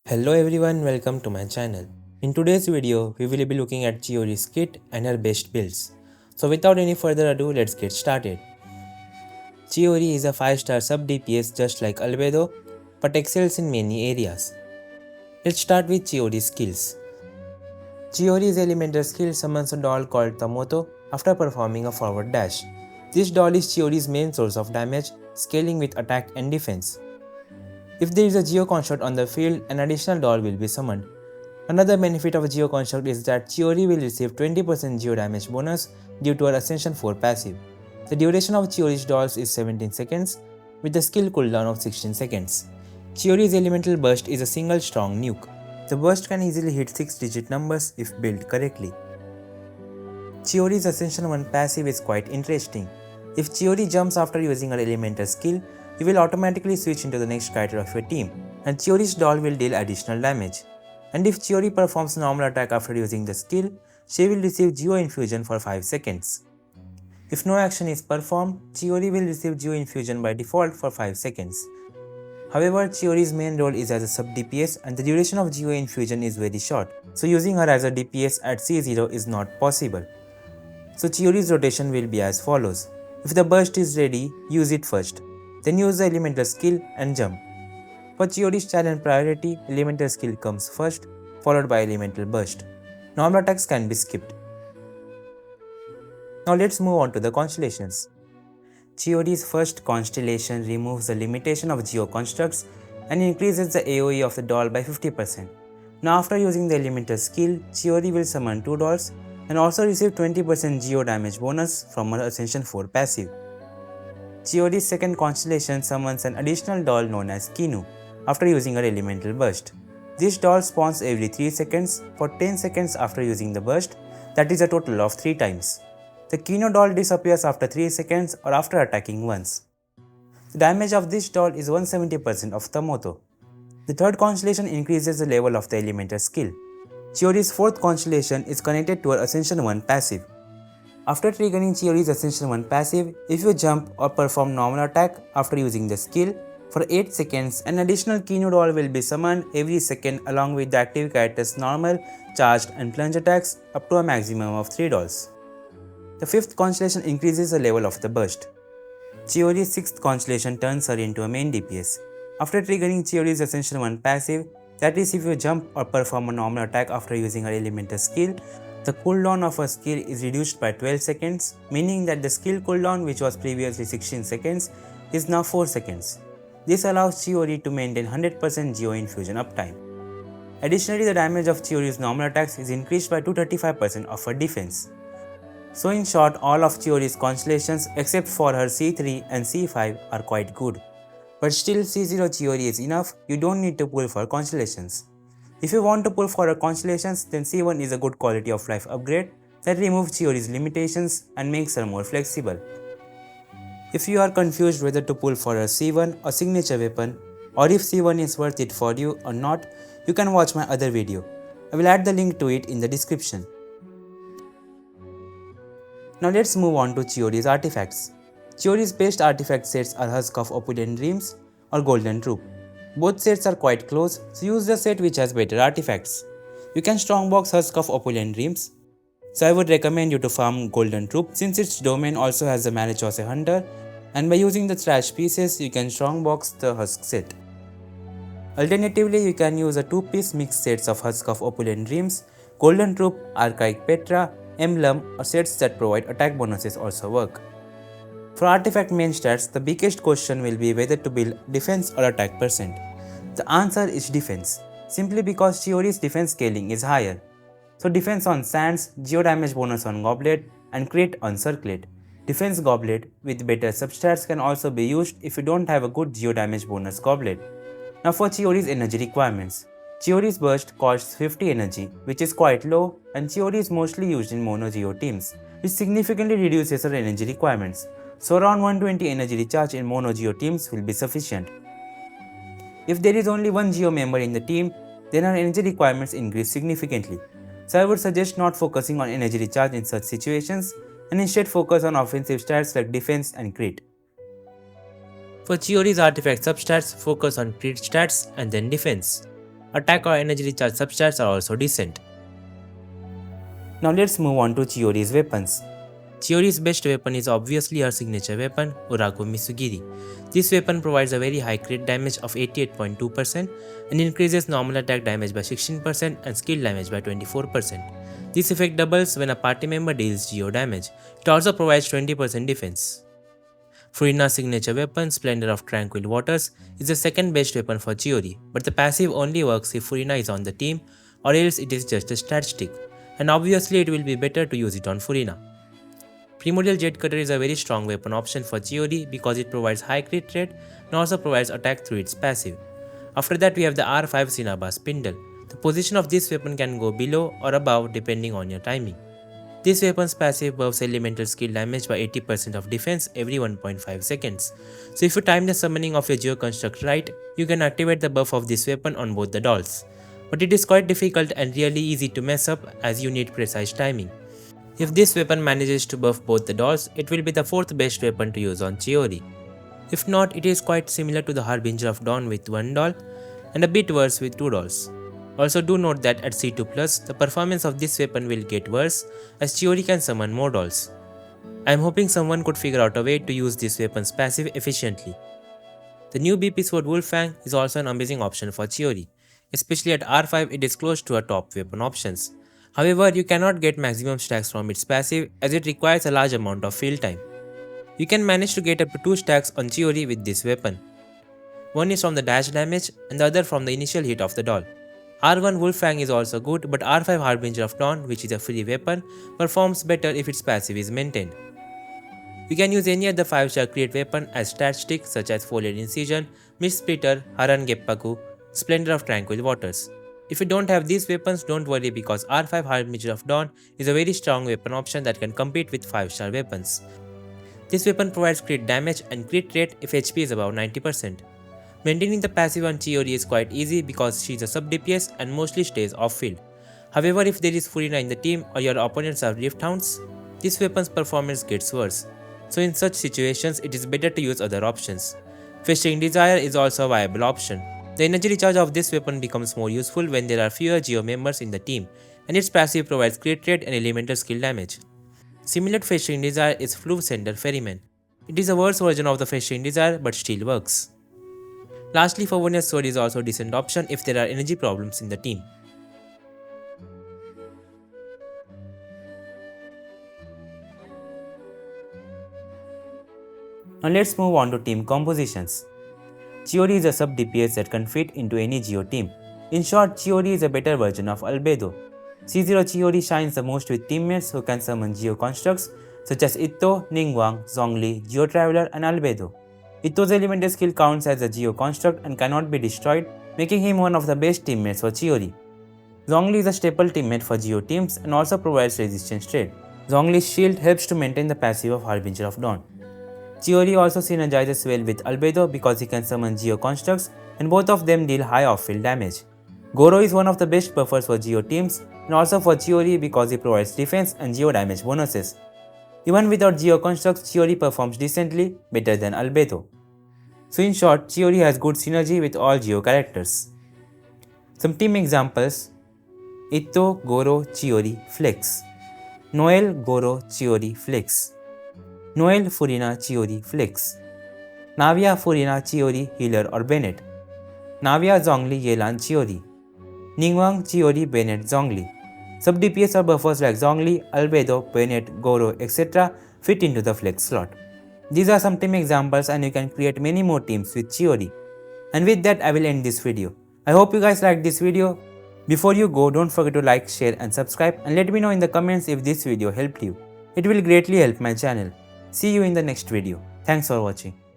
Hello everyone, welcome to my channel. In today's video, we will be looking at Chiori's kit and her best builds. So without any further ado, let's get started. Chiori is a 5-star sub DPS just like Albedo, but excels in many areas. Let's start with Chiori's skills. Chiori's elemental skill summons a doll called Tamoto after performing a forward dash. This doll is Chiori's main source of damage, scaling with attack and defense. If there is a Geo construct on the field, an additional doll will be summoned. Another benefit of a Geo construct is that Chiori will receive 20% Geo damage bonus due to her Ascension 4 passive. The duration of Chiori's dolls is 17 seconds with a skill cooldown of 16 seconds. Chiori's elemental burst is a single strong nuke. The burst can easily hit 6-digit numbers if built correctly. Chiori's Ascension 1 passive is quite interesting. If Chiori jumps after using her elemental skill, you will automatically switch into the next character of your team, and Chiori's doll will deal additional damage. And if Chiori performs normal attack after using the skill, she will receive Geo Infusion for 5 seconds. If no action is performed, Chiori will receive Geo Infusion by default for 5 seconds. However, Chiori's main role is as a sub DPS and the duration of Geo Infusion is very short, so using her as a DPS at C0 is not possible. So Chiori's rotation will be as follows. If the burst is ready, use it first. Then use the elemental skill and jump. For Chiori's challenge priority, elemental skill comes first, followed by elemental burst. Normal attacks can be skipped. Now let's move on to the constellations. Chiori's first constellation removes the limitation of Geo constructs and increases the AoE of the doll by 50%. Now after using the elemental skill, Chiori will summon 2 dolls and also receive 20% Geo damage bonus from her Ascension 4 passive. Chiori's second constellation summons an additional doll known as Kinu after using her elemental burst. This doll spawns every 3 seconds for 10 seconds after using the burst, that is a total of 3 times. The Kinu doll disappears after 3 seconds or after attacking once. The damage of this doll is 170% of Tamoto. The third constellation increases the level of the elemental skill. Chiori's fourth constellation is connected to her Ascension 1 passive. After triggering Chiori's Ascension 1 passive, if you jump or perform normal attack after using the skill, for 8 seconds, an additional Kinu doll will be summoned every second along with the active character's normal, charged and plunge attacks up to a maximum of 3 dolls. The fifth constellation increases the level of the burst. Chiori's sixth constellation turns her into a main DPS. After triggering Chiori's Ascension 1 passive, that is if you jump or perform a normal attack after using her elemental skill, the cooldown of her skill is reduced by 12 seconds, meaning that the skill cooldown, which was previously 16 seconds, is now 4 seconds. This allows Chiori to maintain 100% Geo Infusion uptime. Additionally, the damage of Chiori's normal attacks is increased by 235% of her defense. So in short, all of Chiori's constellations except for her C3 and C5 are quite good. But still C0 Chiori is enough, you don't need to pull for constellations. If you want to pull for her constellations, then C1 is a good quality of life upgrade that removes Chiori's limitations and makes her more flexible. If you are confused whether to pull for her C1 or signature weapon, or if C1 is worth it for you or not, you can watch my other video. I will add the link to it in the description. Now let's move on to Chiori's artifacts. Chiori's best artifact sets are Husk of Opulent Dreams or Golden Troop. Both sets are quite close, so use the set which has better artifacts. You can strongbox Husk of Opulent Dreams, so I would recommend you to farm Golden Troop since its domain also has the Malachose Hunter, and by using the trash pieces you can strongbox the Husk set. Alternatively, you can use a 2-piece mixed sets of Husk of Opulent Dreams, Golden Troop, Archaic Petra, Emblem or sets that provide attack bonuses also work. For artifact main stats, the biggest question will be whether to build defense or attack percent. The answer is defense, simply because Chiori's defense scaling is higher. So defense on Sands, Geo damage bonus on Goblet and crit on Circlet. Defense Goblet with better substats can also be used if you don't have a good Geo damage bonus Goblet. Now for Chiori's energy requirements. Chiori's burst costs 50 energy, which is quite low, and Chiori is mostly used in MONO-GEO teams, which significantly reduces her energy requirements. So around 120 energy recharge in MONO-GEO teams will be sufficient. If there is only one Geo member in the team, then her energy requirements increase significantly. So I would suggest not focusing on energy recharge in such situations and instead focus on offensive stats like defense and crit. For Chiori's artifact substats, focus on crit stats and then defense. Attack or energy recharge substats are also decent. Now let's move on to Chiori's weapons. Chiori's best weapon is obviously her signature weapon, Uraku Misugiri. This weapon provides a very high crit damage of 88.2% and increases normal attack damage by 16% and skill damage by 24%. This effect doubles when a party member deals Geo damage. It also provides 20% defense. Furina's signature weapon, Splendor of Tranquil Waters, is the second best weapon for Chiori, but the passive only works if Furina is on the team, or else it is just a stat stick, and obviously it will be better to use it on Furina. Primordial Jet Cutter is a very strong weapon option for Chiori because it provides high crit rate and also provides attack through its passive. After that we have the R5 Sinaba Spindle. The position of this weapon can go below or above depending on your timing. This weapon's passive buffs elemental skill damage by 80% of defense every 1.5 seconds. So if you time the summoning of your Geo Construct right, you can activate the buff of this weapon on both the dolls. But it is quite difficult and really easy to mess up as you need precise timing. If this weapon manages to buff both the dolls, it will be the fourth best weapon to use on Chiori. If not, it is quite similar to the Harbinger of Dawn with one doll and a bit worse with two dolls. Also do note that at C2+, the performance of this weapon will get worse as Chiori can summon more dolls. I am hoping someone could figure out a way to use this weapon's passive efficiently. The new BP Sword Wolfang is also an amazing option for Chiori. Especially at R5 it is close to our top weapon options. However, you cannot get maximum stacks from its passive as it requires a large amount of field time. You can manage to get up to 2 stacks on Chiori with this weapon. One is from the dash damage and the other from the initial hit of the doll. R1 Wolfang is also good, but R5 Harbinger of Dawn, which is a free weapon, performs better if its passive is maintained. You can use any other 5-star create weapon as stat stick such as Foliar Incision, Mist Splitter, Haran Geppaku, Splendor of Tranquil Waters. If you don't have these weapons, don't worry because R5 Harbinger of Dawn is a very strong weapon option that can compete with 5-star weapons. This weapon provides crit damage and crit rate if HP is above 90%. Maintaining the passive on Chiori is quite easy because she is a sub DPS and mostly stays off field. However, if there is Furina in the team or your opponents are Rift Hounds, this weapon's performance gets worse. So in such situations, it is better to use other options. Festering Desire is also a viable option. The energy recharge of this weapon becomes more useful when there are fewer Geo members in the team, and its passive provides crit rate and elemental skill damage. Similar to Festering Desire is Floof Sender Ferryman. It is a worse version of the Festering Desire but still works. Lastly, Favonia's Sword is also a decent option if there are energy problems in the team. Now let's move on to team compositions. Chiori is a sub DPS that can fit into any Geo team. In short, Chiori is a better version of Albedo. C0 Chiori shines the most with teammates who can summon Geo constructs such as Itto, Ningguang, Zhongli, Geo Traveler and Albedo. Itto's elemental skill counts as a Geo construct and cannot be destroyed, making him one of the best teammates for Chiori. Zhongli is a staple teammate for Geo teams and also provides resistance trade. Zhongli's shield helps to maintain the passive of Harbinger of Dawn. Chiori also synergizes well with Albedo because he can summon Geo constructs and both of them deal high off-field damage. Goro is one of the best buffers for Geo teams and also for Chiori because he provides defense and Geo damage bonuses. Even without Geo constructs, Chiori performs decently better than Albedo. So in short, Chiori has good synergy with all Geo characters. Some team examples: Itto, Goro, Chiori, Flex. Noel, Goro, Chiori, Flex. Noel, Furina, Chiori, Flex. Navia, Furina, Chiori, Healer or Bennett. Navia, Zhongli, Yelan, Chiori. Ningguang, Chiori, Bennett, Zhongli. Sub DPS or buffers like Zhongli, Albedo, Bennett, Goro, etc. fit into the Flex slot. These are some team examples and you can create many more teams with Chiori. And with that, I will end this video. I hope you guys liked this video. Before you go, don't forget to like, share and subscribe and let me know in the comments if this video helped you. It will greatly help my channel. See you in the next video. Thanks for watching.